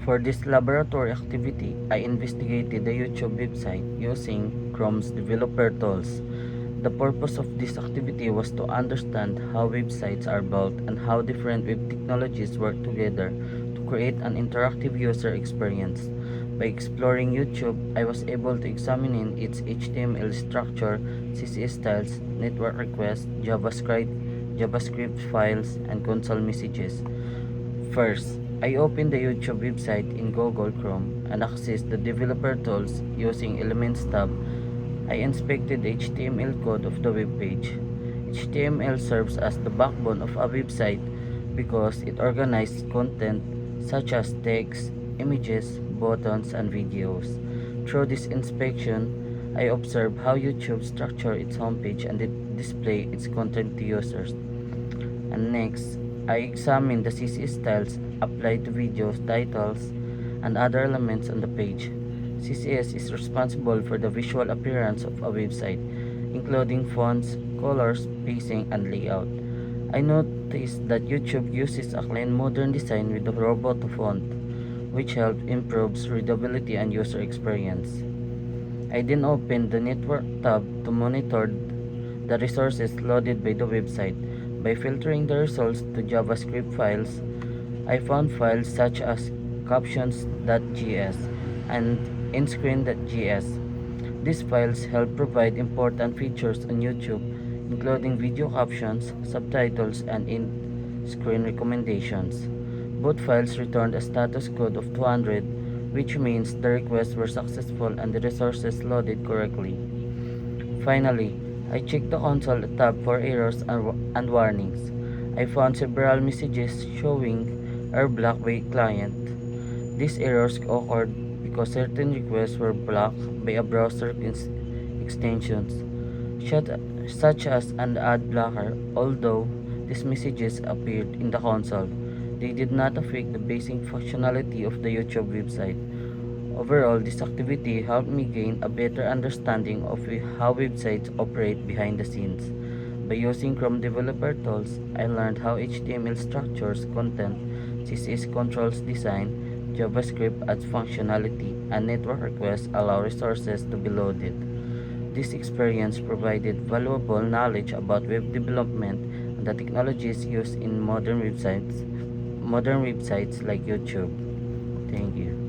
For this laboratory activity, I investigated the YouTube website using Chrome's developer tools. The purpose of this activity was to understand how websites are built and how different web technologies work together to create an interactive user experience. By exploring YouTube, I was able to examine its HTML structure, CSS styles, network requests, JavaScript files, and console messages. First, I opened the YouTube website in Google Chrome and accessed the developer tools using Elements tab. I inspected the HTML code of the web page. HTML serves as the backbone of a website because it organizes content such as text, images, buttons, and videos. Through this inspection, I observed how YouTube structures its homepage and display its content to users. And next, I examine the CSS styles applied to videos, titles, and other elements on the page. CSS is responsible for the visual appearance of a website, including fonts, colors, spacing, and layout. I noticed that YouTube uses a clean modern design with the Roboto font, which helps improves readability and user experience. I then opened the Network tab to monitor the resources loaded by the website. By filtering the results to JavaScript files, I found files such as captions.js and InScreen.js. These files help provide important features on YouTube, including video captions, subtitles, and in-screen recommendations. Both files returned a status code of 200, which means the requests were successful and the resources loaded correctly. Finally, I checked the console tab for errors and warnings. I found several messages showing error blocked by client. These errors occurred because certain requests were blocked by a browser extensions, such as an ad blocker. Although these messages appeared in the console, they did not affect the basic functionality of the YouTube website. Overall, this activity helped me gain a better understanding of how websites operate behind the scenes. By using Chrome developer tools, I learned how HTML structures content, CSS controls design, JavaScript adds functionality, and network requests allow resources to be loaded. This experience provided valuable knowledge about web development and the technologies used in modern websites like YouTube. Thank you.